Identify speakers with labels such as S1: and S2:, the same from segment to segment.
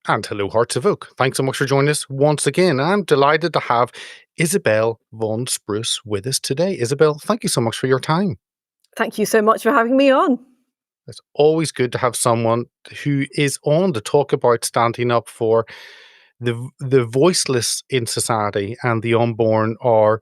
S1: And hello, Hearts of Oak. Thanks so much for joining us once again. I'm delighted to have Isabel Vaughan-Spruce with us today. Isabel, thank you so much for your time.
S2: Thank you so much for having me on.
S1: It's always good to have someone who is on to talk about standing up for the voiceless in society, and the unborn are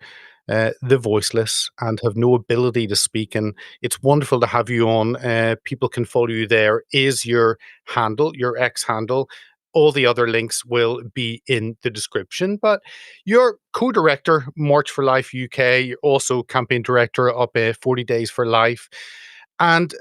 S1: the voiceless and have no ability to speak. And it's wonderful to have you on. People can follow you there. Is your handle, your X handle. All the other links will be in the description. But you're co-director, March for Life UK. You're also campaign director up 40 Days for Life. And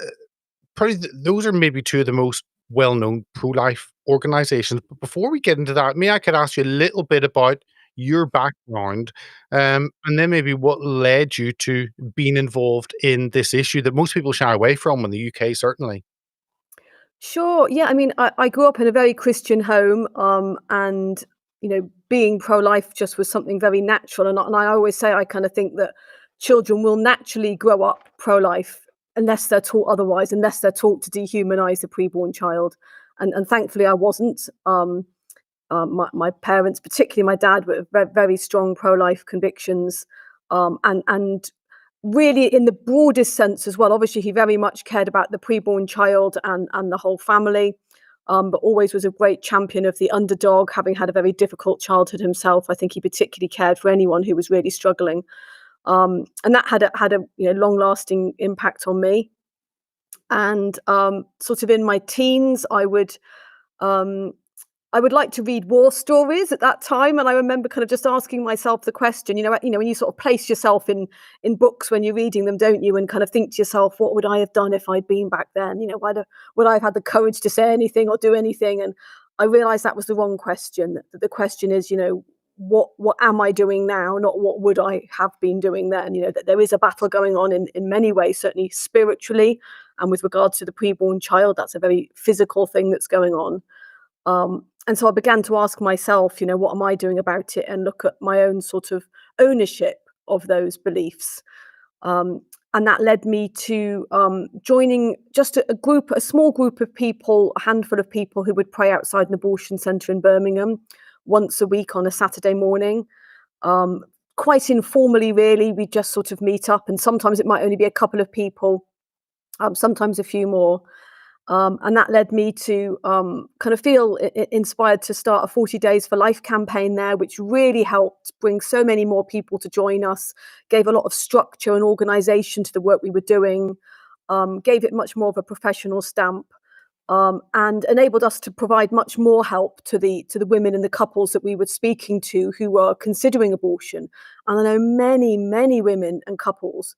S1: probably those are maybe two of the most well-known pro-life organizations. But before we get into that, I could ask you a little bit about your background, and then maybe what led you to being involved in this issue that most people shy away from in the UK, certainly.
S2: Sure. Yeah. I mean, I grew up in a very Christian home, and being pro-life just was something very natural. And I always say I kind of think that children will naturally grow up pro-life unless they're taught otherwise, unless they're taught to dehumanize the preborn child. And thankfully, I wasn't. My parents, particularly my dad, were very, very strong pro-life convictions, and really in the broadest sense as well. Obviously, he very much cared about the preborn child and the whole family, but always was a great champion of the underdog. Having had a very difficult childhood himself, I think he particularly cared for anyone who was really struggling, and that had a long lasting impact on me. And sort of in my teens, um, I would like to read war stories at that time, and I remember kind of just asking myself the question, when you sort of place yourself in books when you're reading them, don't you? And kind of think to yourself, what would I have done if I'd been back then? Would I have had the courage to say anything or do anything? And I realized that was the wrong question. That the question is, what am I doing now? Not what would I have been doing then? That there is a battle going on in many ways, certainly spiritually, and with regards to the preborn child, that's a very physical thing that's going on. And so I began to ask myself, what am I doing about it, and look at my own sort of ownership of those beliefs. Um, and that led me to joining just a small group of people, a handful of people who would pray outside an abortion centre in Birmingham once a week on a Saturday morning. Um, Quite informally, really, we just sort of meet up, and sometimes it might only be a couple of people, sometimes a few more. And that led me to kind of feel inspired to start a 40 Days for Life campaign there, which really helped bring so many more people to join us, gave a lot of structure and organization to the work we were doing, gave it much more of a professional stamp, and enabled us to provide much more help to the women and the couples that we were speaking to who were considering abortion. And I know many, many women and couples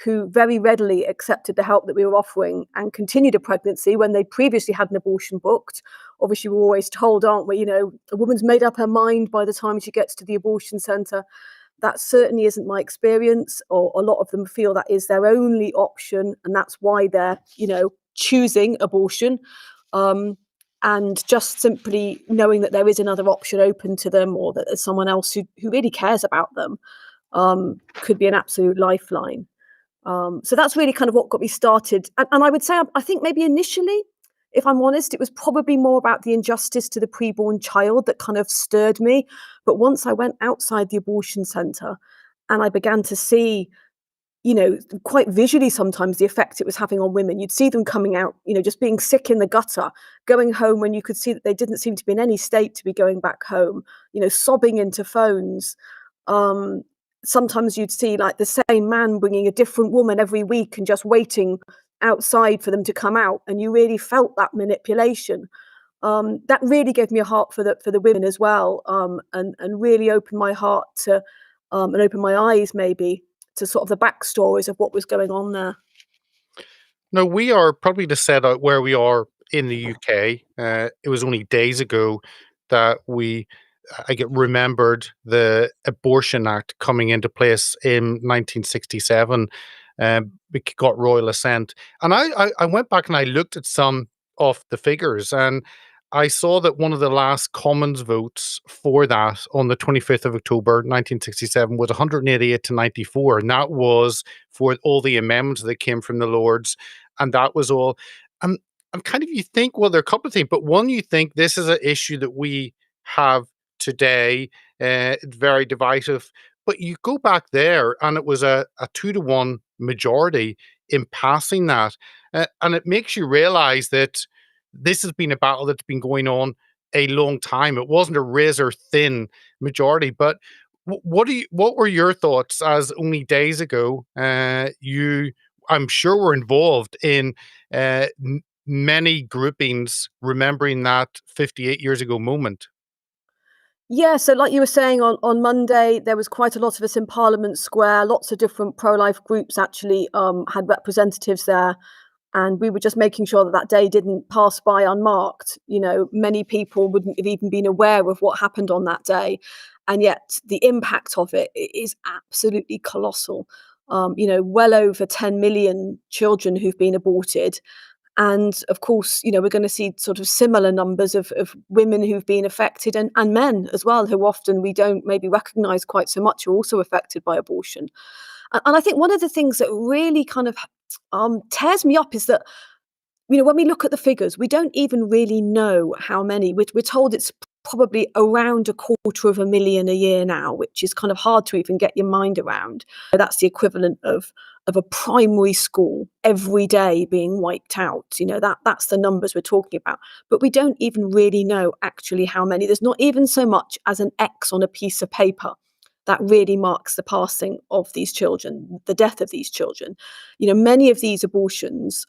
S2: who very readily accepted the help that we were offering and continued a pregnancy when they previously had an abortion booked. Obviously, we're always told, aren't we, a woman's made up her mind by the time she gets to the abortion centre. That certainly isn't my experience, or a lot of them feel that is their only option, and that's why they're, choosing abortion. Um, and just simply knowing that there is another option open to them, or that there's someone else who really cares about them, could be an absolute lifeline. So that's really kind of what got me started. And I would say, I think maybe initially, if I'm honest, it was probably more about the injustice to the preborn child that kind of stirred me. But once I went outside the abortion centre and I began to see, quite visually sometimes the effect it was having on women, you'd see them coming out, just being sick in the gutter, going home when you could see that they didn't seem to be in any state to be going back home, sobbing into phones. Um, Sometimes you'd see like the same man bringing a different woman every week and just waiting outside for them to come out, and you really felt that manipulation. That really gave me a heart for the women as well, and really opened my heart to, and opened my eyes maybe to sort of the backstories of what was going on there.
S1: Now, we are probably to set out where we are in the UK. It was only days ago that I get remembered the Abortion Act coming into place in 1967. It got royal assent, and I went back and I looked at some of the figures, and I saw that one of the last Commons votes for that on the 25th of October 1967 was 188 to 94, and that was for all the amendments that came from the Lords, and that was all. and kind of you think, well, there are a couple of things, but one, you think this is an issue that we have today, very divisive. But you go back there, and it was a 2-to-1 majority in passing that, and it makes you realize that this has been a battle that's been going on a long time. It wasn't a razor thin majority, but what were your thoughts as only days ago you, I'm sure, were involved in uh, many groupings remembering that 58 years ago moment.
S2: Yeah, so like you were saying on Monday, there was quite a lot of us in Parliament Square. Lots of different pro-life groups actually had representatives there, and we were just making sure that that day didn't pass by unmarked. You know, many people wouldn't have even been aware of what happened on that day, and yet the impact of it is absolutely colossal. You know, well over 10 million children who've been aborted, and of course, you know, we're going to see sort of similar numbers of women who've been affected, and men as well, who often we don't maybe recognize quite so much, are also affected by abortion. And I think one of the things that really kind of tears me up is that, you know, when we look at the figures, we don't even really know how many. We're told it's probably around 250,000 a year now, which is kind of hard to even get your mind around. That's the equivalent of a primary school every day being wiped out. You know, that's the numbers we're talking about. But we don't even really know actually how many. There's not even so much as an X on a piece of paper that really marks the passing of these children, the death of these children. You know, many of these abortions,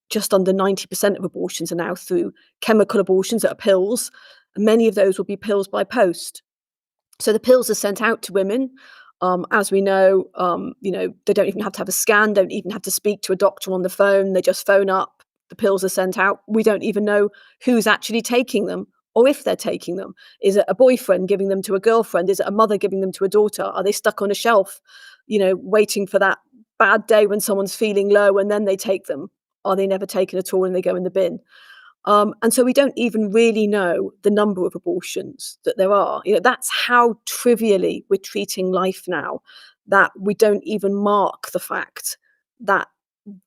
S2: just under 90% of abortions are now through chemical abortions that are pills. Many of those will be pills by post. So the pills are sent out to women. As we know, you know, they don't even have to have a scan, don't even have to speak to a doctor on the phone. They just phone up, the pills are sent out. We don't even know who's actually taking them or if they're taking them. Is it a boyfriend giving them to a girlfriend? Is it a mother giving them to a daughter? Are they stuck on a shelf, you know, waiting for that bad day when someone's feeling low and then they take them? Are they never taken at all and they go in the bin? And so we don't even really know the number of abortions that there are. You know, that's how trivially we're treating life now, that we don't even mark the fact that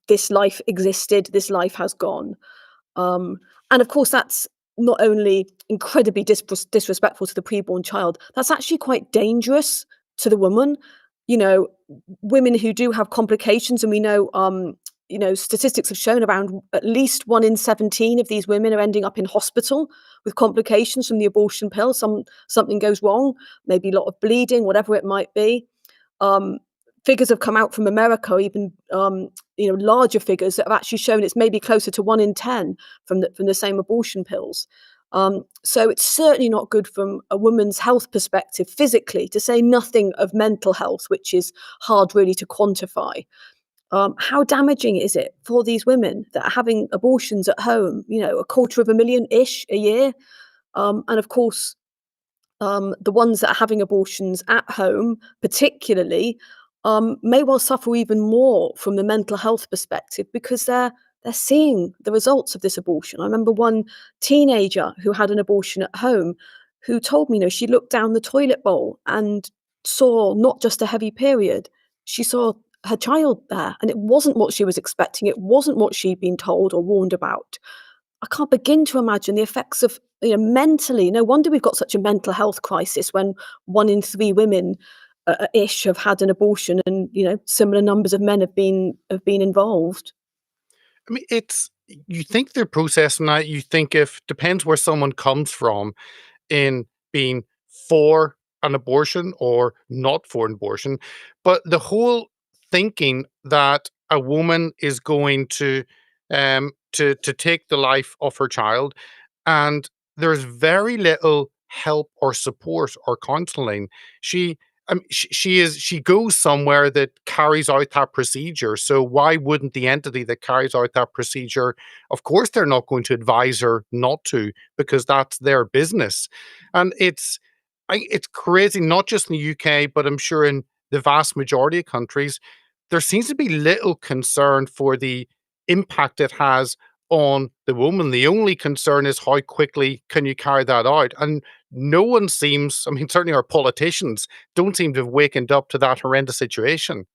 S2: this life existed, this life has gone. Um, and of course, that's not only incredibly disrespectful to the preborn child, that's actually quite dangerous to the woman. You know, women who do have complications, and we know, you know, statistics have shown around at least 1 in 17 of these women are ending up in hospital with complications from the abortion pill. Something goes wrong, maybe a lot of bleeding, whatever it might be. Um, Figures have come out from America, even you know, larger figures that have actually shown it's maybe closer to 1 in 10 from the same abortion pills. So it's certainly not good from a woman's health perspective physically, to say nothing of mental health, which is hard really to quantify. How damaging is it for these women that are having abortions at home? You know, 250,000 ish a year, and of course, the ones that are having abortions at home, particularly, may well suffer even more from the mental health perspective because they're seeing the results of this abortion. I remember one teenager who had an abortion at home who told me, you know, she looked down the toilet bowl and saw not just a heavy period, she saw her child there, and it wasn't what she was expecting. It wasn't what she'd been told or warned about. I can't begin to imagine the effects of, you know, mentally. No wonder we've got such a mental health crisis when 1 in 3 women ish have had an abortion, and you know, similar numbers of men have been involved.
S1: I mean, it's, you think they're processing that. You think, if depends where someone comes from in being for an abortion or not for an abortion, but the whole thinking that a woman is going to take the life of her child, and there's very little help or support or counseling. She, she goes somewhere that carries out that procedure. So why wouldn't the entity that carries out that procedure? Of course, they're not going to advise her not to, because that's their business. And it's crazy, not just in the UK, but I'm sure in the vast majority of countries, there seems to be little concern for the impact it has on the woman. The only concern is how quickly can you carry that out? And no one seems, I mean, certainly our politicians don't seem to have wakened up to that horrendous situation.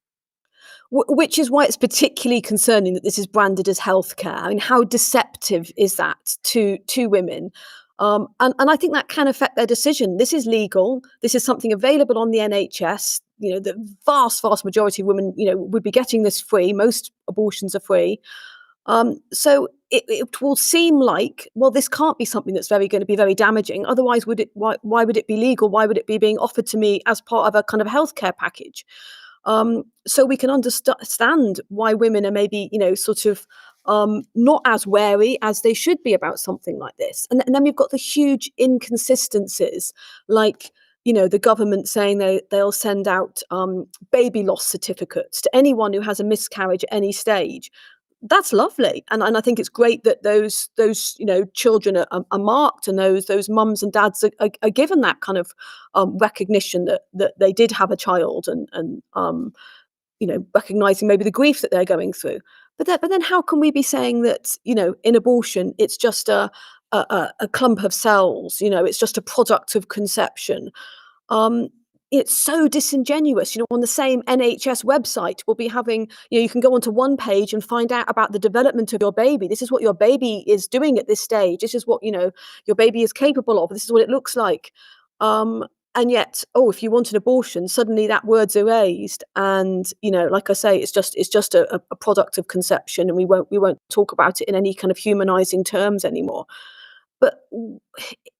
S2: Which is why it's particularly concerning that this is branded as healthcare. I mean, how deceptive is that to women? And I think that can affect their decision. This is legal. This is something available on the NHS. The vast majority of women, would be getting this free. Most abortions are free. So it will seem like, well, this can't be something that's going to be very damaging. Otherwise, why would it be legal? Why would it be being offered to me as part of a kind of healthcare package? So we can understand why women are maybe, sort of not as wary as they should be about something like this. And then we've got the huge inconsistencies, like, the government saying they'll send out baby loss certificates to anyone who has a miscarriage at any stage. That's lovely, and I think it's great that those children are marked, and those mums and dads are given that kind of recognition that they did have a child, and recognizing maybe the grief that they're going through. But then how can we be saying that, in abortion it's just a clump of cells, it's just a product of conception? Um, it's so disingenuous. On the same NHS website, we'll be having, you can go onto one page and find out about the development of your baby. This is what your baby is doing at this stage. This is what, your baby is capable of. This is what it looks like. And yet, if you want an abortion, suddenly that word's erased. And, like I say, it's just a product of conception, and we won't talk about it in any kind of humanizing terms anymore. But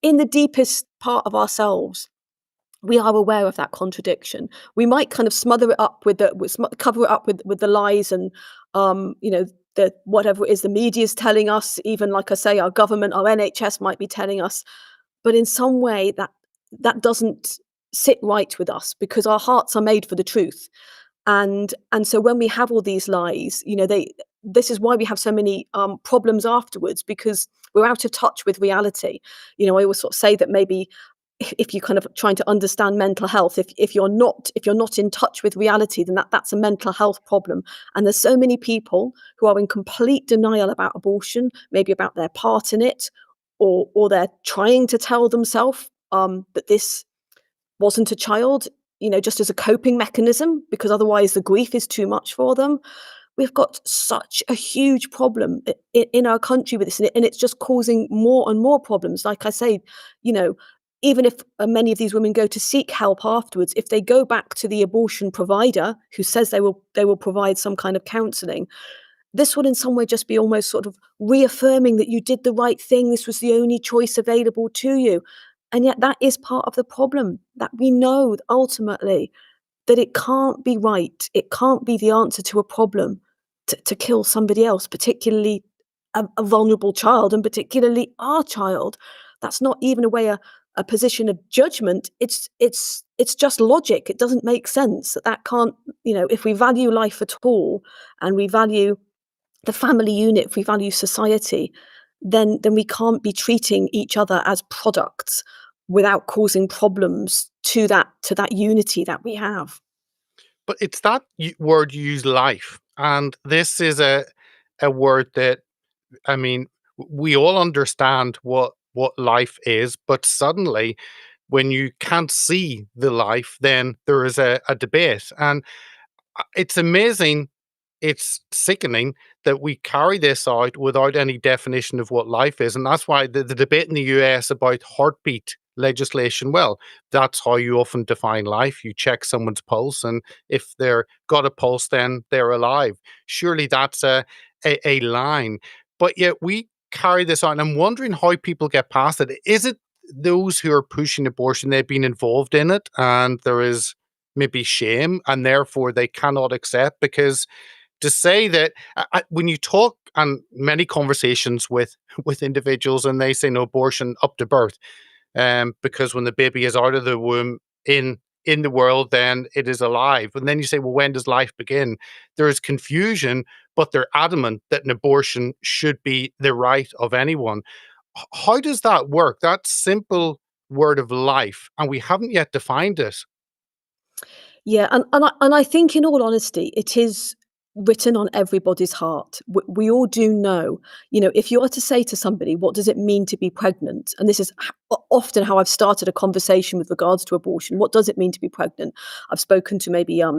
S2: in the deepest part of ourselves, we are aware of that contradiction. We might kind of smother it up cover it up with the lies and the whatever it is the media is telling us. Even, like I say, our government, our NHS might be telling us, but in some way that doesn't sit right with us, because our hearts are made for the truth. And so when we have all these lies, this is why we have so many problems afterwards, because we're out of touch with reality. I always sort of say that maybe if you're kind of trying to understand mental health, if you're not in touch with reality, then that's a mental health problem. And there's so many people who are in complete denial about abortion, maybe about their part in it, or they're trying to tell themselves that this wasn't a child, just as a coping mechanism, because otherwise the grief is too much for them. We've got such a huge problem in our country with this, and it's just causing more and more problems. Like I say, even if many of these women go to seek help afterwards, if they go back to the abortion provider who says they will provide some kind of counselling, this would in some way just be almost sort of reaffirming that you did the right thing. This was the only choice available to you. And yet that is part of the problem, that we know ultimately that it can't be right. It can't be the answer to a problem to kill somebody else, particularly a vulnerable child, and particularly our child. That's not even a position of judgment. It's just logic. It doesn't make sense that can't, if we value life at all, and we value the family unit, if we value society, then we can't be treating each other as products without causing problems to that unity that we have.
S1: But it's that word you use, life, and this is a word that, I mean, we all understand what life is, but suddenly when you can't see the life, then there is a debate. And it's amazing, it's sickening that we carry this out without any definition of what life is. And that's why the debate in the US about heartbeat legislation, well, that's how you often define life. You check someone's pulse, and if they're got a pulse, then they're alive. Surely that's a line. But yet we carry this out. And I'm wondering how people get past it. Is it those who are pushing abortion, they've been involved in it, and there is maybe shame, and therefore they cannot accept? Because to say that, when you talk and many conversations with individuals, and they say no abortion up to birth, because when the baby is out of the womb in the world, then it is alive. And then you say, well, when does life begin? There is confusion, but they're adamant that an abortion should be the right of anyone. How does that work? That simple word of life, and we haven't yet defined it.
S2: Yeah, and I think, in all honesty, it is written on everybody's heart. We all do know, if you are to say to somebody, what does it mean to be pregnant? And this is often how I've started a conversation with regards to abortion. What does it mean to be pregnant? I've spoken to maybe, uh,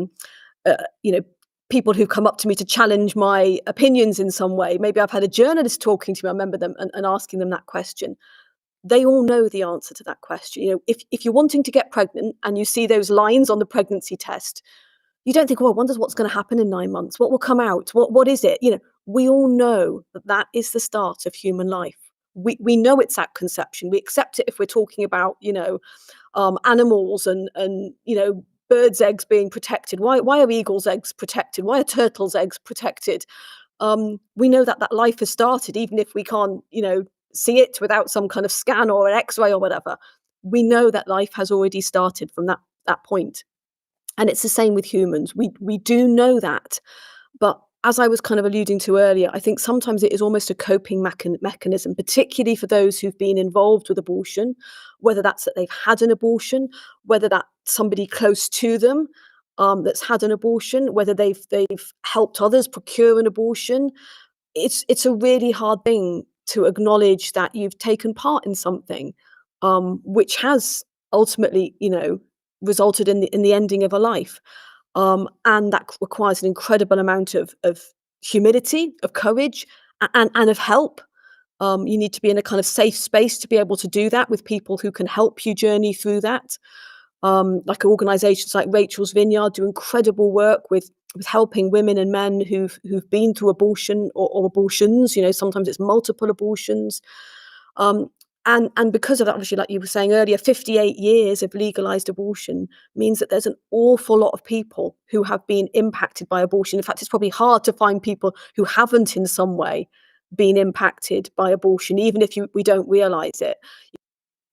S2: you know, people who come up to me to challenge my opinions in some way. Maybe I've had a journalist talking to me, I remember them and asking them that question. They all know the answer to that question. You know, if you're wanting to get pregnant and you see those lines on the pregnancy test, you don't think, "Oh, I wonder what's gonna happen in 9 months. What will come out? What is it?" You know, we all know that that is the start of human life. We know it's at conception. We accept it if we're talking about, animals and, birds' eggs being protected. Why are eagles' eggs protected? Why are turtles' eggs protected? We know that that life has started, even if we can't, see it without some kind of scan or an X-ray or whatever. We know that life has already started from that point. And it's the same with humans. We do know that, but as I was kind of alluding to earlier, I think sometimes it is almost a coping mechanism, particularly for those who've been involved with abortion, whether that's that they've had an abortion, whether that's somebody close to them that's had an abortion, whether they've helped others procure an abortion. It's a really hard thing to acknowledge that you've taken part in something, which has ultimately, resulted in the ending of a life. And that requires an incredible amount of humility, of courage, and of help. You need to be in a kind of safe space to be able to do that with people who can help you journey through that. Like organisations like Rachel's Vineyard do incredible work with helping women and men who've been through abortion or abortions. You know, sometimes it's multiple abortions. Um, and because of that, obviously, like you were saying earlier, 58 years of legalized abortion means that there's an awful lot of people who have been impacted by abortion. In fact, it's probably hard to find people who haven't in some way been impacted by abortion, even if we don't realize it.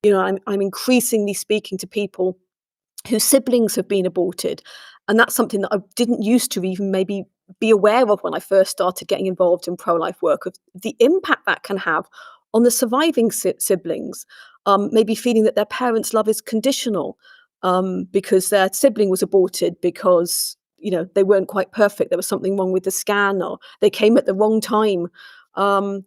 S2: You know, I'm increasingly speaking to people whose siblings have been aborted. And that's something that I didn't used to even maybe be aware of when I first started getting involved in pro-life work, of the impact that can have on the surviving siblings, maybe feeling that their parents' love is conditional, because their sibling was aborted because, they weren't quite perfect. There was something wrong with the scan, or they came at the wrong time. Um,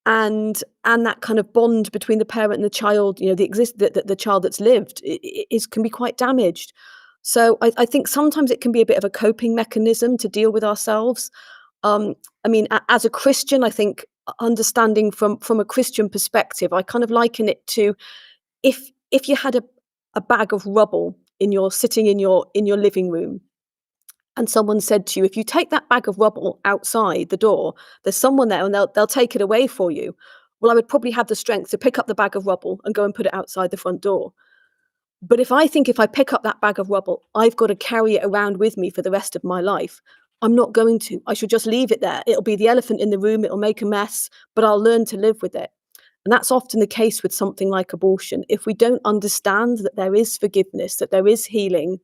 S2: and that kind of bond between the parent and the child, the child that's lived is can be quite damaged. So I think sometimes it can be a bit of a coping mechanism to deal with ourselves. I mean, as a Christian, I think understanding from a Christian perspective, I kind of liken it to if you had a bag of rubble sitting in your living room, and someone said to you, if you take that bag of rubble outside the door, there's someone there and they'll take it away for you. Well, I would probably have the strength to pick up the bag of rubble and go and put it outside the front door. But if I think if I pick up that bag of rubble, I've got to carry it around with me for the rest of my life, I'm not going to. I should just leave it there. It'll be the elephant in the room, it'll make a mess, but I'll learn to live with it. And that's often the case with something like abortion. If we don't understand that there is forgiveness, that there is healing,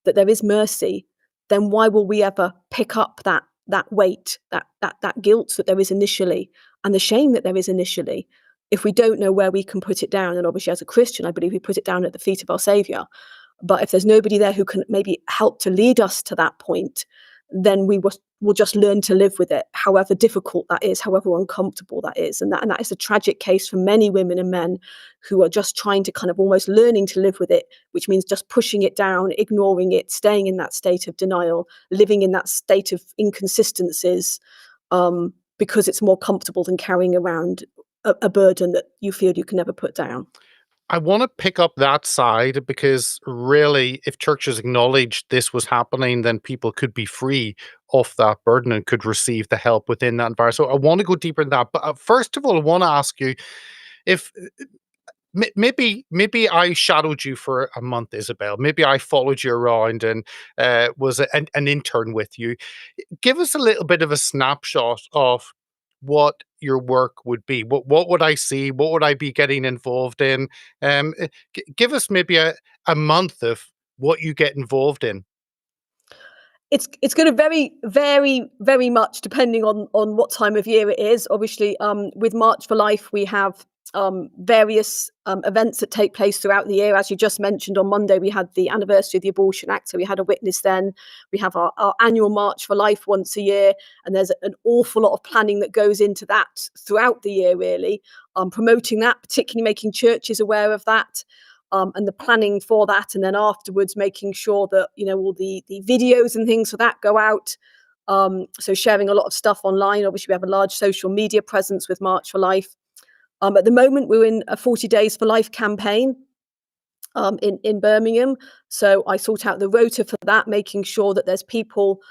S2: that there is mercy, then why will we ever pick up that weight, that guilt that there is initially, and the shame that there is initially, if we don't know where we can put it down? And obviously, as a Christian, I believe we put it down at the feet of our Saviour. But if there's nobody there who can maybe help to lead us to that point, then we'll just learn to live with it, however difficult that is, however uncomfortable that is. And that is a tragic case for many women and men who are just trying to kind of almost learning to live with it, which means just pushing it down, ignoring it, staying in that state of denial, living in that state of inconsistencies, because it's more comfortable than carrying around a burden that you feel you can never put down.
S1: I want to pick up that side because really, if churches acknowledged this was happening, then people could be free of that burden and could receive the help within that environment. So I want to go deeper in that. But first of all, I want to ask you if maybe I shadowed you for a month, Isabel. Maybe I followed you around and was an intern with you. Give us a little bit of a snapshot of what your work would be. What would I see? What would I be getting involved in? Give us maybe a month of what you get involved in.
S2: It's gonna vary very, very much depending on what time of year it is. Obviously, with March for Life, we have, various, events that take place throughout the year. As you just mentioned, on Monday, we had the anniversary of the Abortion Act, so we had a witness then. We have our annual March for Life once a year, and there's an awful lot of planning that goes into that throughout the year, really, promoting that, particularly making churches aware of that. And the planning for that, and then afterwards making sure that all the videos and things for that go out. So sharing a lot of stuff online. Obviously, we have a large social media presence with March for Life. At the moment, we're in a 40 Days for Life campaign in Birmingham. So I sort out the rota for that, making sure that there's people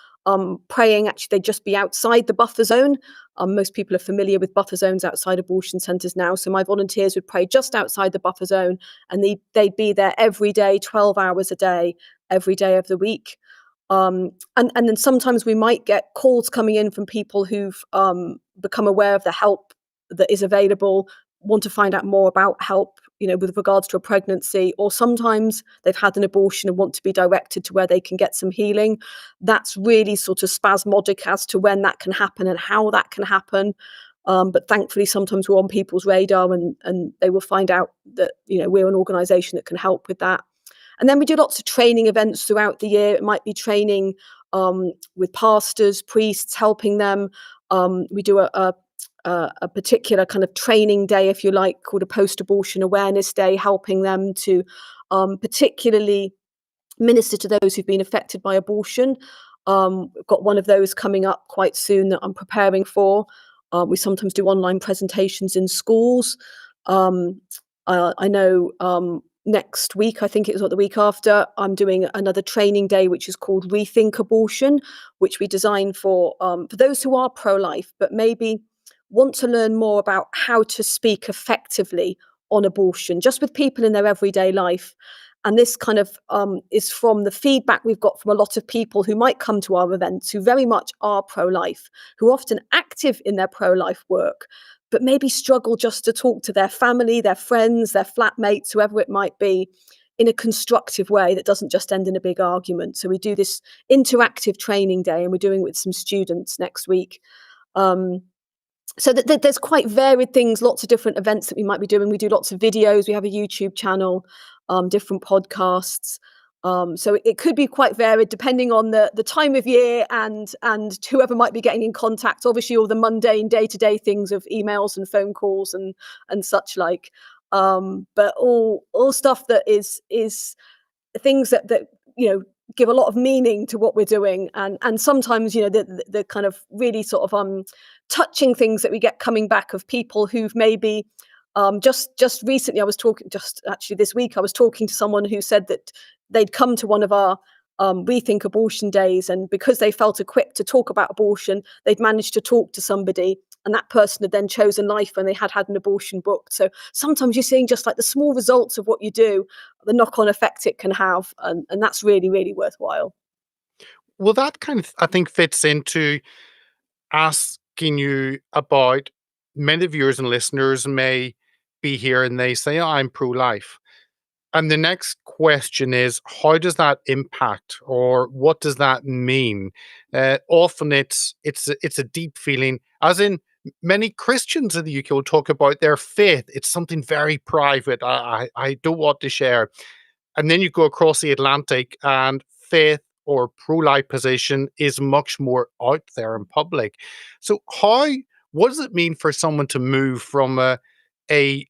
S2: praying. Actually, they just be outside the buffer zone. Most people are familiar with buffer zones outside abortion centres now. So my volunteers would pray just outside the buffer zone, and they'd be there every day, 12 hours a day, every day of the week. And then sometimes we might get calls coming in from people who've become aware of the help that is available, want to find out more about help, with regards to a pregnancy, or sometimes they've had an abortion and want to be directed to where they can get some healing. That's really sort of spasmodic as to when that can happen and how that can happen. But thankfully, sometimes we're on people's radar, and they will find out that we're an organisation that can help with that. And then we do lots of training events throughout the year. It might be training with pastors, priests, helping them. We do a particular kind of training day, if you like, called a post-abortion awareness day, helping them to particularly minister to those who've been affected by abortion. We've got one of those coming up quite soon that I'm preparing for. We sometimes do online presentations in schools. I know next week, I think it was the week after, I'm doing another training day, which is called Rethink Abortion, which we designed for those who are pro-life, but maybe want to learn more about how to speak effectively on abortion, just with people in their everyday life. And this kind of is from the feedback we've got from a lot of people who might come to our events, who very much are pro-life, who are often active in their pro-life work, but maybe struggle just to talk to their family, their friends, their flatmates, whoever it might be, in a constructive way that doesn't just end in a big argument. So we do this interactive training day, and we're doing it with some students next week. So there's quite varied things, lots of different events that we might be doing. We do lots of videos. We have a YouTube channel, different podcasts. So it could be quite varied depending on the time of year and whoever might be getting in contact. Obviously, all the mundane day-to-day things of emails and phone calls and such like. But all stuff that is things that give a lot of meaning to what we're doing, and sometimes the kind of really sort of touching things that we get coming back of people who've maybe just recently, actually this week, I was talking to someone who said that they'd come to one of our Rethink Abortion days, and because they felt equipped to talk about abortion, they'd managed to talk to somebody, and that person had then chosen life when they had an abortion booked. So sometimes you're seeing just like the small results of what you do, the knock-on effect it can have, and that's really, really worthwhile.
S1: Well, that kind of, I think, fits into asking you about, many viewers and listeners may be here and they say, "Oh, I'm pro-life." And the next question is, how does that impact, or what does that mean? Often it's a deep feeling, as in many Christians in the UK will talk about their faith. It's something very private. I don't want to share. And then you go across the Atlantic, and faith or pro-life position is much more out there in public. So what does it mean for someone to move from a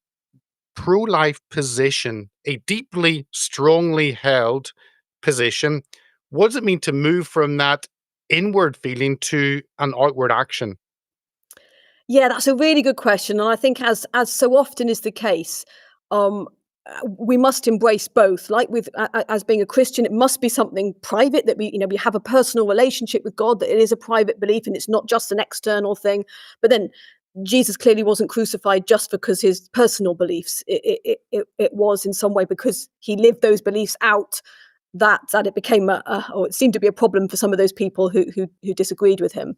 S1: pro-life position, a deeply, strongly held position? What does it mean to move from that inward feeling to an outward action?
S2: Yeah, that's a really good question, and I think as so often is the case, um, we must embrace both. Like with as being a Christian, it must be something private that we have a personal relationship with God. That it is a private belief, and it's not just an external thing. But then Jesus clearly wasn't crucified just because his personal beliefs. It was in some way because he lived those beliefs out. That it became or it seemed to be a problem for some of those people who disagreed with him.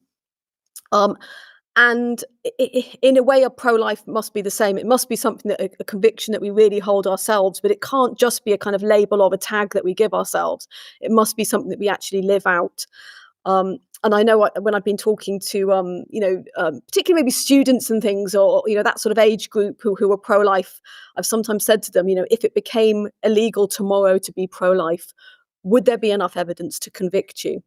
S2: And in a way, a pro-life must be the same. It must be something that a conviction that we really hold ourselves, but it can't just be a kind of label or a tag that we give ourselves. It must be something that we actually live out. And I know when I've been talking to, particularly maybe students and things, or that sort of age group who are pro-life, I've sometimes said to them, if it became illegal tomorrow to be pro-life, would there be enough evidence to convict you?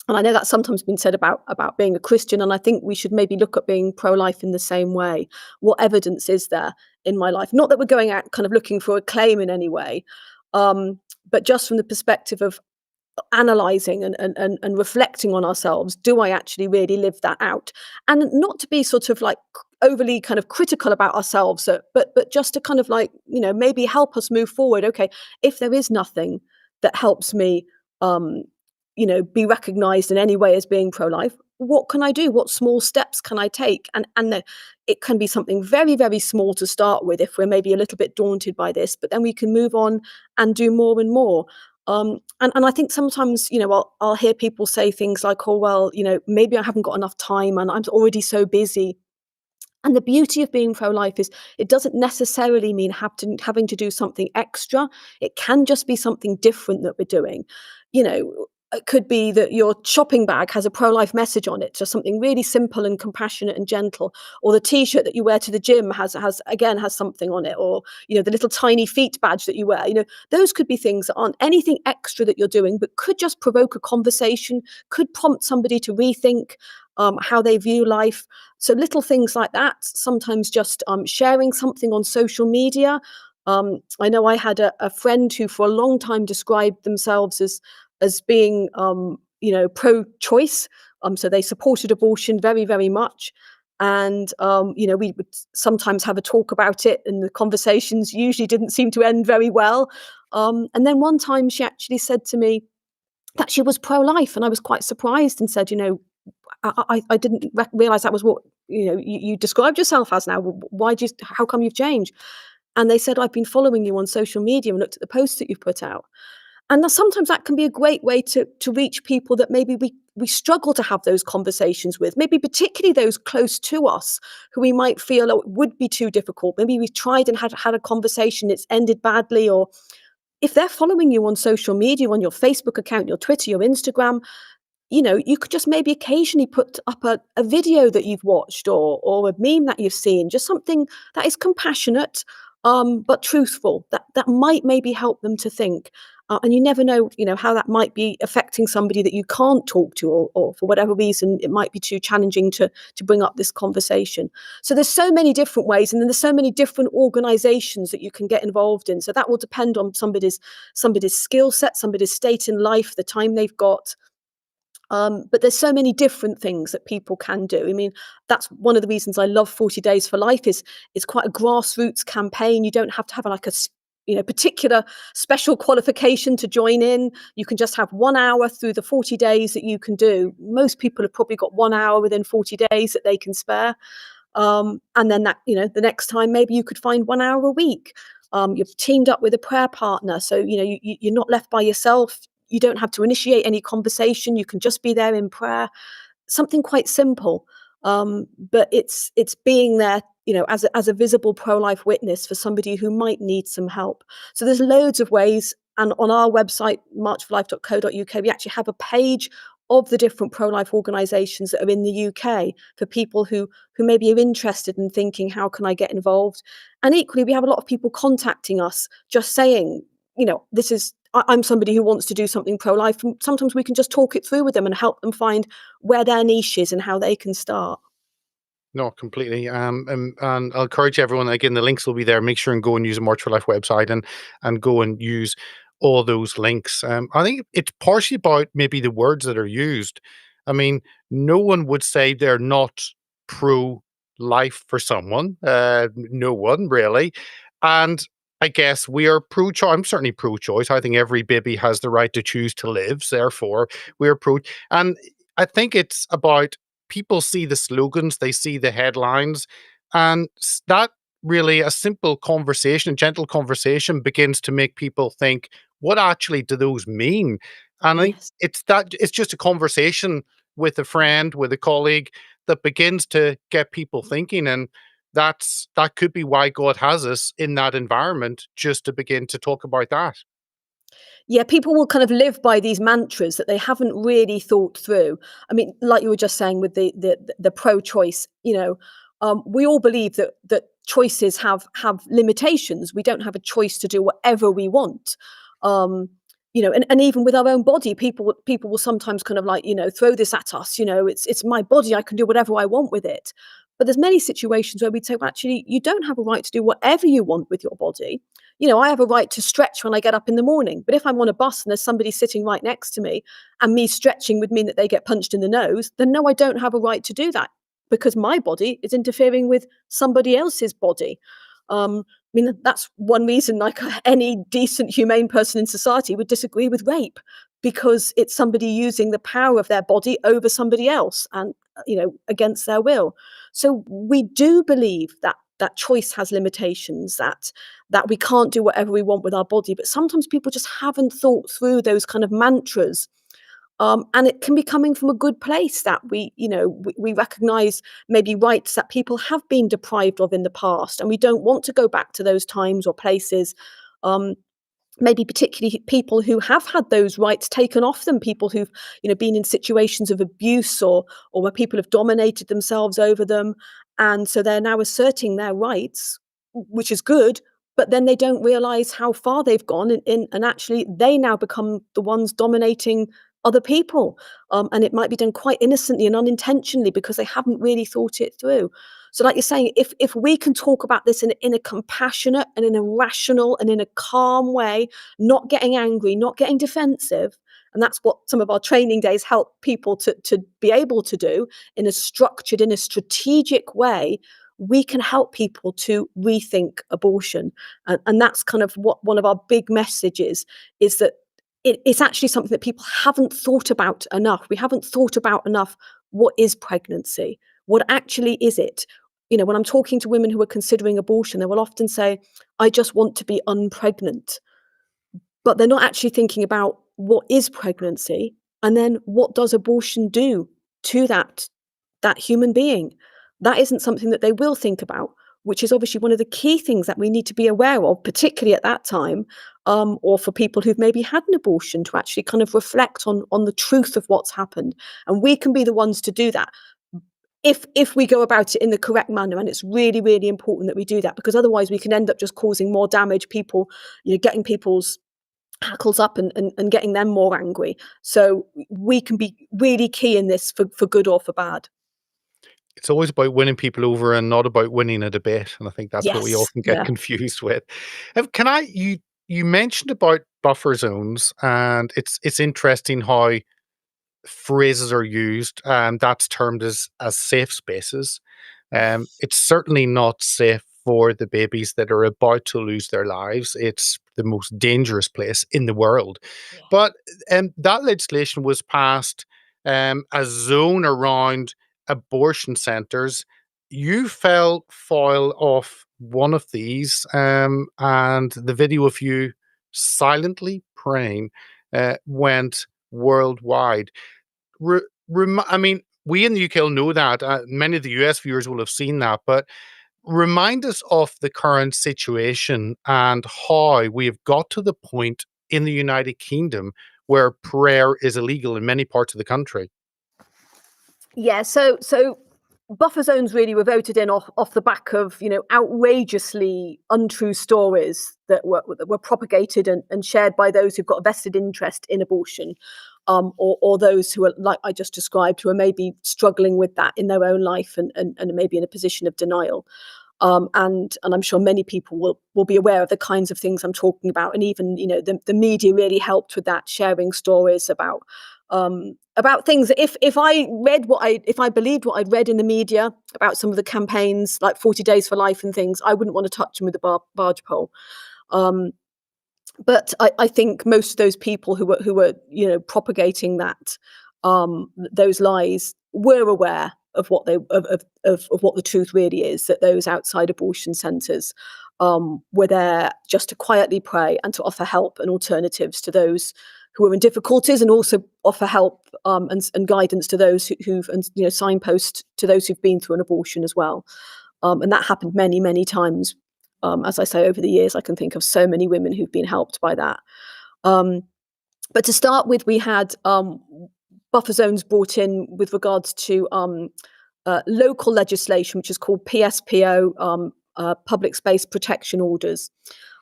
S2: And I know that's sometimes been said about being a Christian, and I think we should maybe look at being pro-life in the same way. What evidence is there in my life? Not that we're going out kind of looking for a claim in any way, but just from the perspective of analyzing and reflecting on ourselves. Do I actually really live that out? And not to be sort of like overly kind of critical about ourselves, but just to kind of like, maybe help us move forward. Okay, if there is nothing that helps me, um, be recognized in any way as being pro-life, what can I do? What small steps can I take? And it can be something very, very small to start with if we're maybe a little bit daunted by this, but then we can move on and do more and more. And I think sometimes, I'll hear people say things like, "Oh, well, maybe I haven't got enough time and I'm already so busy." And the beauty of being pro-life is it doesn't necessarily mean having to do something extra. It can just be something different that we're doing. It could be that your shopping bag has a pro-life message on it, just something really simple and compassionate and gentle, or the t-shirt that you wear to the gym has something on it, or the little tiny feet badge that you wear. Those could be things that aren't anything extra that you're doing, but could just provoke a conversation, could prompt somebody to rethink how they view life. So little things like that, sometimes just sharing something on social media. I know I had a friend who for a long time described themselves as being, pro-choice. So they supported abortion very, very much. And, we would sometimes have a talk about it, and the conversations usually didn't seem to end very well. And then one time she actually said to me that she was pro-life, and I was quite surprised and said, I didn't realize that was what you described yourself as now. Why do you? How come you've changed? And they said, I've been following you on social media and looked at the posts that you've put out. And sometimes that can be a great way to reach people that maybe we struggle to have those conversations with, maybe particularly those close to us who we might feel it would be too difficult. Maybe we've tried and had a conversation, it's ended badly, or if they're following you on social media, on your Facebook account, your Twitter, your Instagram, you could just maybe occasionally put up a video that you've watched, or a meme that you've seen, just something that is compassionate, but truthful, that might maybe help them to think. And you never know, how that might be affecting somebody that you can't talk to, or for whatever reason, it might be too challenging to bring up this conversation. So there's so many different ways, and then there's so many different organizations that you can get involved in. So that will depend on somebody's skill set, somebody's state in life, the time they've got. But there's so many different things that people can do. I mean, that's one of the reasons I love 40 Days for Life. Is it's quite a grassroots campaign. You don't have to have like particular special qualification to join in. You can just have 1 hour through the 40 days that you can do. Most people have probably got 1 hour within 40 days that they can spare. And then the next time maybe you could find 1 hour a week. You've teamed up with a prayer partner, so you're not left by yourself. You don't have to initiate any conversation. You can just be there in prayer. Something quite simple, but it's being there, as a visible pro-life witness for somebody who might need some help. So there's loads of ways, and on our website, marchforlife.co.uk, we actually have a page of the different pro-life organisations that are in the UK for people who maybe are interested in thinking, how can I get involved? And equally, we have a lot of people contacting us, just saying, this is. I'm somebody who wants to do something pro-life. And sometimes we can just talk it through with them and help them find where their niche is and how they can start.
S1: No, completely. And I'll encourage everyone. Again, the links will be there. Make sure and go and use the March for Life website, and go and use all those links. I think it's partially about maybe the words that are used. I mean, no one would say they're not pro life for someone. No one really. And I guess we are pro-choice. I'm certainly pro-choice. I think every baby has the right to choose to live. Therefore, we're pro. And I think it's about people see the slogans, they see the headlines, and that really a simple conversation, a gentle conversation begins to make people think, what actually do those mean? And I think
S2: Yes.
S1: it's just a conversation with a friend, with a colleague that begins to get people thinking. And that could be why God has us in that environment, just to begin to talk about that.
S2: Yeah, people will kind of live by these mantras that they haven't really thought through. I mean, like you were just saying with the pro-choice, we all believe that choices have limitations. We don't have a choice to do whatever we want. And even with our own body, people will sometimes kind of like, throw this at us. It's my body. I can do whatever I want with it. But there's many situations where we'd say, well, actually, you don't have a right to do whatever you want with your body. I have a right to stretch when I get up in the morning. But if I'm on a bus and there's somebody sitting right next to me and me stretching would mean that they get punched in the nose, then no, I don't have a right to do that because my body is interfering with somebody else's body. That's one reason, like any decent, humane person in society would disagree with rape, because it's somebody using the power of their body over somebody else and, against their will. So we do believe that choice has limitations, that we can't do whatever we want with our body. But sometimes people just haven't thought through those kind of mantras. And it can be coming from a good place that we recognize maybe rights that people have been deprived of in the past, and we don't want to go back to those times or places. Maybe particularly people who have had those rights taken off them, people who've been in situations of abuse or where people have dominated themselves over them, and so they're now asserting their rights, which is good. But then they don't realize how far they've gone, and actually they now become the ones dominating other people. And it might be done quite innocently and unintentionally because they haven't really thought it through. So, like you're saying, if we can talk about this in a compassionate and in a rational and in a calm way, not getting angry, not getting defensive, and that's what some of our training days help people to be able to do in a structured, in a strategic way, we can help people to rethink abortion. And that's kind of what one of our big messages is, that it's actually something that people haven't thought about enough. We haven't thought about enough, what is pregnancy? What actually is it? When I'm talking to women who are considering abortion, they will often say, I just want to be unpregnant. But they're not actually thinking about what is pregnancy, and then what does abortion do to that human being. That isn't something that they will think about, which is obviously one of the key things that we need to be aware of, particularly at that time, or for people who've maybe had an abortion, to actually kind of reflect on the truth of what's happened. And we can be the ones to do that if we go about it in the correct manner. And it's really, really important that we do that, because otherwise we can end up just causing more damage, people, getting people's hackles up and getting them more angry. So we can be really key in this for good or for bad.
S1: It's always about winning people over and not about winning a debate, and I think that's what we
S2: Yes.
S1: often get
S2: Yeah.
S1: confused with. Can I you mentioned about buffer zones, and it's interesting how phrases are used, and that's termed as safe spaces. It's certainly not safe for the babies that are about to lose their lives. It's the most dangerous place in the world.
S2: Yeah.
S1: But that legislation was passed, a zone around abortion centres. You fell foul of one of these, and the video of you silently praying went worldwide. I mean, we in the UK will know that. Many of the US viewers will have seen that, but remind us of the current situation and how we have got to the point in the United Kingdom where prayer is illegal in many parts of the country.
S2: Yeah, so buffer zones really were voted in off the back of outrageously untrue stories that were propagated and shared by those who've got a vested interest in abortion, or those who are, like I just described, who are maybe struggling with that in their own life and maybe in a position of denial. And I'm sure many people will be aware of the kinds of things I'm talking about, and even the media really helped with that, sharing stories about things that if I believed what I'd read in the media about some of the campaigns like 40 Days for Life and things, I wouldn't want to touch them with a barge pole. But I think most of those people who were propagating those lies were aware of what what the truth really is, that those outside abortion centres were there just to quietly pray and to offer help and alternatives to those who are in difficulties, and also offer help and guidance to those who've and signpost to those who've been through an abortion as well. And that happened many, many times. As I say, over the years, I can think of so many women who've been helped by that. But to start with, we had buffer zones brought in with regards to local legislation, which is called PSPO, Public Space Protection Orders.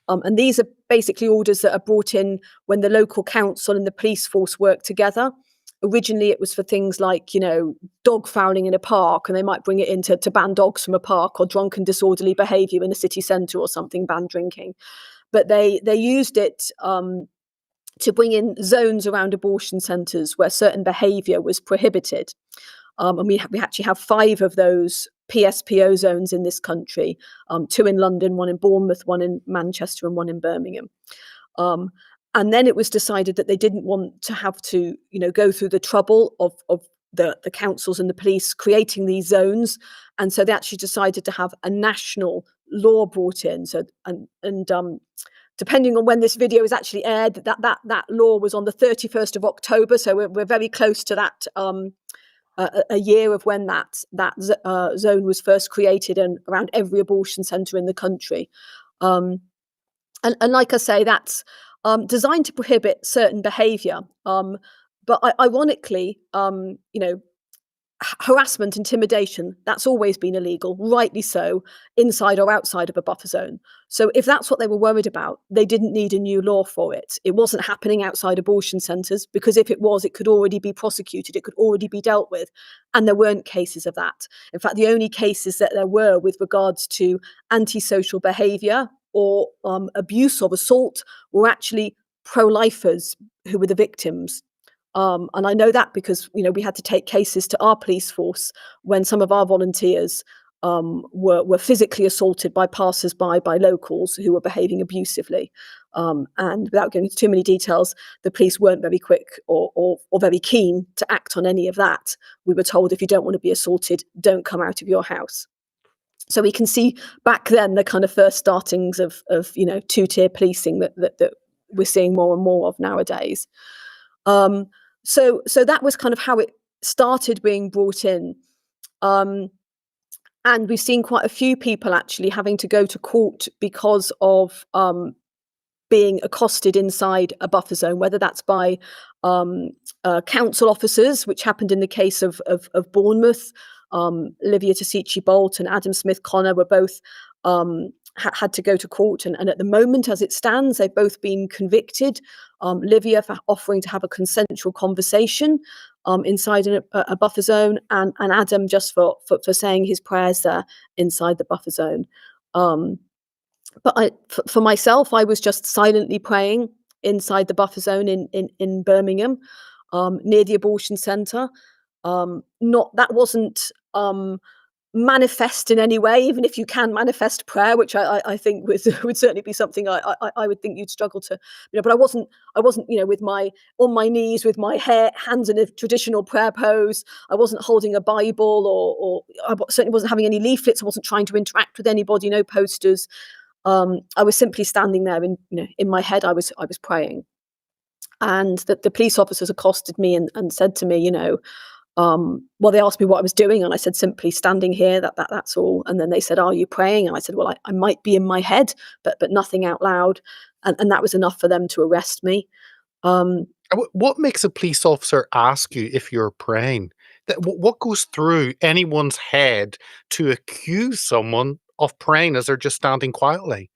S2: And these are basically orders that are brought in when the local council and the police force work together. Originally, it was for things like, dog fouling in a park, and they might bring it in to ban dogs from a park, or drunken disorderly behaviour in a city centre or something, ban drinking. but they used it to bring in zones around abortion centres where certain behaviour was prohibited. And we actually have 5 of those PSPO zones in this country, 2 in London, 1 in Bournemouth, 1 in Manchester, and 1 in Birmingham. And then it was decided that they didn't want to have to, go through the trouble of the councils and the police creating these zones, and so they actually decided to have a national law brought in. So depending on when this video is actually aired, that law was on the 31st of October. So we're very close to that. A year of when that zone was first created, and around every abortion centre in the country. And like I say, that's designed to prohibit certain behaviour. But ironically, harassment, intimidation, that's always been illegal, rightly so, inside or outside of a buffer zone. So if that's what they were worried about, they didn't need a new law for it. It wasn't happening outside abortion centres, because if it was, it could already be prosecuted, it could already be dealt with. And there weren't cases of that. In fact, the only cases that there were with regards to antisocial behaviour or abuse or assault were actually pro-lifers who were the victims. And I know that because we had to take cases to our police force when some of our volunteers were physically assaulted by passers-by, by locals who were behaving abusively. And without going into too many details, the police weren't very quick or very keen to act on any of that. We were told, if you don't want to be assaulted, don't come out of your house. So we can see back then the kind of first startings of two-tier policing that we're seeing more and more of nowadays. So that was kind of how it started being brought in. And we've seen quite a few people actually having to go to court because of being accosted inside a buffer zone, whether that's by council officers, which happened in the case of Bournemouth. Livia Tisici Bolt and Adam Smith Connor were both had to go to court, and at the moment, as it stands, they've both been convicted. Livia for offering to have a consensual conversation inside a buffer zone, and Adam just for saying his prayers there inside the buffer zone. But for myself, I was just silently praying inside the buffer zone in Birmingham, near the abortion centre. That wasn't manifest in any way, even if you can manifest prayer, which I think would certainly be something I would think you'd struggle to, but I wasn't with my on my knees with my hands in a traditional prayer pose. I wasn't holding a Bible, or I certainly wasn't having any leaflets. I wasn't trying to interact with anybody, no posters. I was simply standing there in my head. I was praying, and the police officers accosted me and said to me, well, they asked me what I was doing, and I said simply standing here. That's all. And then they said, "Are you praying?" And I said, "Well, I might be in my head, but nothing out loud." And that was enough for them to arrest me.
S1: What makes a police officer ask you if you're praying? What goes through anyone's head to accuse someone of praying as they're just standing quietly?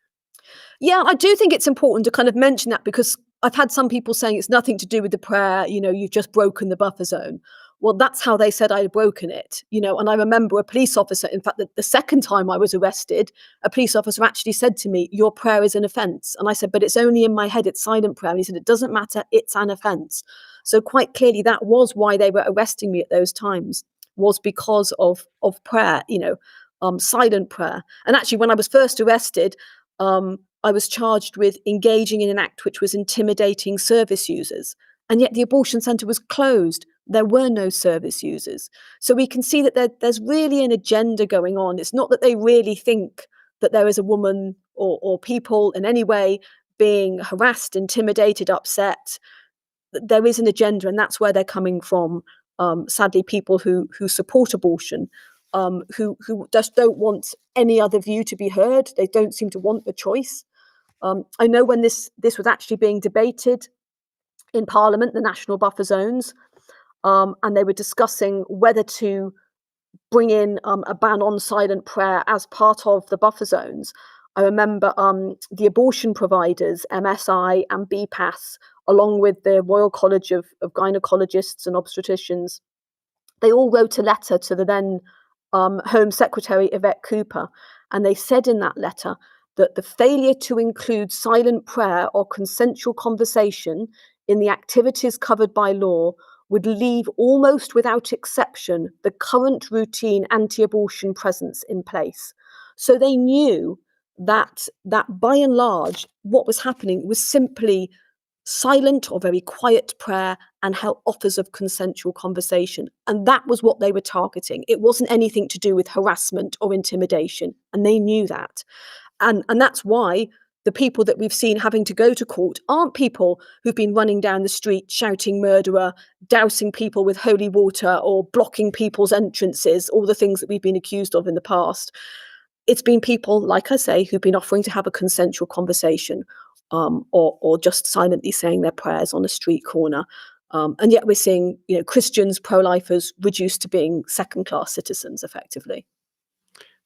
S2: Yeah, I do think it's important to kind of mention that, because I've had some people saying it's nothing to do with the prayer, you've just broken the buffer zone. Well, that's how they said I had broken it, and I remember a police officer, in fact, the second time I was arrested, a police officer actually said to me, "Your prayer is an offence." And I said, "But it's only in my head, it's silent prayer." And he said, "It doesn't matter, it's an offence." So quite clearly that was why they were arresting me at those times, was because of prayer, silent prayer. And actually, when I was first arrested, I was charged with engaging in an act which was intimidating service users. And yet the abortion centre was closed. There were no service users. So we can see that there's really an agenda going on. It's not that they really think that there is a woman or people in any way being harassed, intimidated, upset. There is an agenda, and that's where they're coming from. Sadly, people who support abortion, who just don't want any other view to be heard. They don't seem to want the choice. I know when this was actually being debated in Parliament, the national buffer zones, and they were discussing whether to bring in a ban on silent prayer as part of the buffer zones. I remember the abortion providers, MSI and BPAS, along with the Royal College of Gynecologists and Obstetricians, they all wrote a letter to the then Home Secretary Yvette Cooper, and they said in that letter that the failure to include silent prayer or consensual conversation in the activities covered by law would leave almost without exception the current routine anti-abortion presence in place. So they knew that by and large, what was happening was simply silent or very quiet prayer and offers of consensual conversation. And that was what they were targeting. It wasn't anything to do with harassment or intimidation. And they knew that. And that's why the people that we've seen having to go to court aren't people who've been running down the street shouting murderer, dousing people with holy water, or blocking people's entrances, all the things that we've been accused of in the past. It's been people, like I say, who've been offering to have a consensual conversation, or just silently saying their prayers on a street corner. And yet we're seeing, Christians, pro-lifers reduced to being second-class citizens, effectively.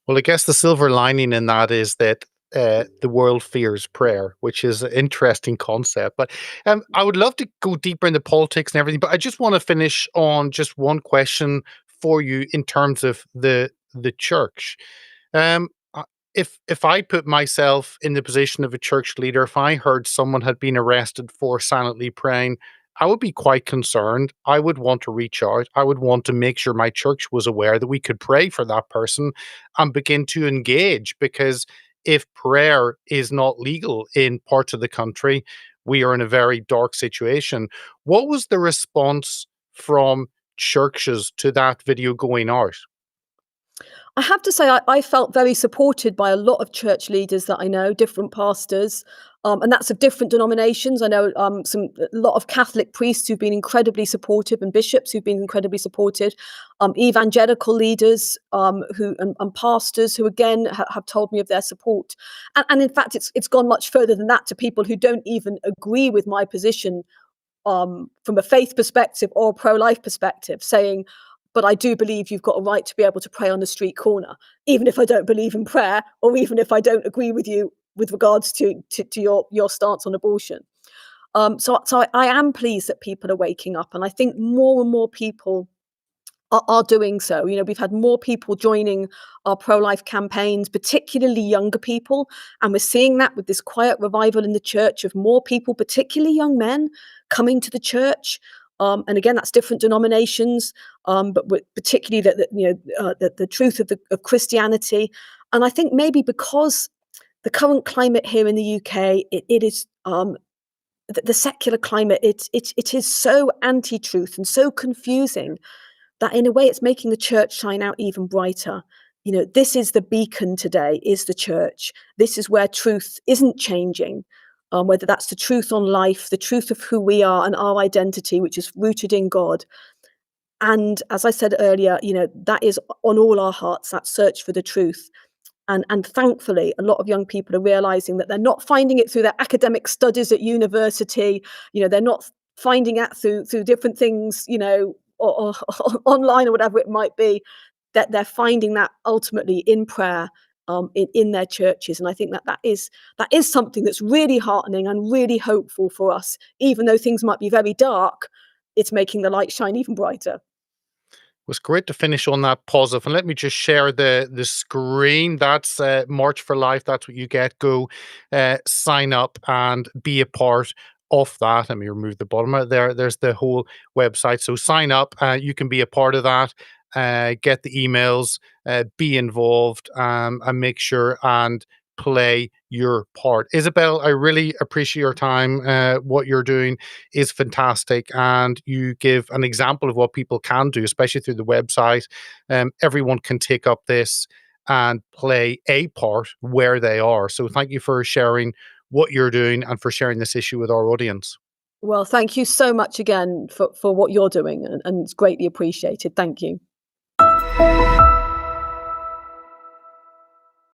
S1: Well, I guess the silver lining in that is that the world fears prayer, which is an interesting concept. But I would love to go deeper into politics and everything, but I just want to finish on just one question for you in terms of the church. Um, if I put myself in the position of a church leader, if I heard someone had been arrested for silently praying, I would be quite concerned. I would want to reach out. I would want to make sure my church was aware that we could pray for that person and begin to engage. Because if prayer is not legal in parts of the country, we are in a very dark situation. What was the response from churches to that video going out?
S2: I have to say, I felt very supported by a lot of church leaders that I know, different pastors, and that's of different denominations. I know a lot of Catholic priests who've been incredibly supportive, and bishops who've been incredibly supported, evangelical leaders and pastors who again have told me of their support. And in fact, it's gone much further than that, to people who don't even agree with my position from a faith perspective or a pro-life perspective, saying, but I do believe you've got a right to be able to pray on the street corner, even if I don't believe in prayer, or even if I don't agree with you with regards to your stance on abortion. So I am pleased that people are waking up, and I think more and more people are doing so. We've had more people joining our pro-life campaigns, particularly younger people, and we're seeing that with this quiet revival in the church of more people, particularly young men, coming to the church. And again, that's different denominations, but particularly the truth of Christianity. And I think maybe because the current climate here in the UK, it is the secular climate. It is so anti-truth and so confusing that in a way it's making the church shine out even brighter. This is the beacon today, is the church. This is where truth isn't changing, whether that's the truth on life, the truth of who we are and our identity, which is rooted in God. And as I said earlier, that is on all our hearts, that search for the truth. And thankfully, a lot of young people are realizing that they're not finding it through their academic studies at university. They're not finding it through different things, or online or whatever it might be, that they're finding that ultimately in prayer, in their churches. And I think that is something that's really heartening and really hopeful for us. Even though things might be very dark, it's making the light shine even brighter.
S1: It was great to finish on that positive. And let me just share the screen. That's March for Life. That's what you get. Go sign up and be a part of that. Let me remove the bottom out there. There's the whole website. So sign up. You can be a part of that. Get the emails. Be involved. And make sure and play your part. Isabel, I really appreciate your time. What you're doing is fantastic, and you give an example of what people can do, especially through the website. Everyone can take up this and play a part where they are. So thank you for sharing what you're doing and for sharing this issue with our audience.
S2: Well, thank you so much again for what you're doing, and it's greatly appreciated. Thank you.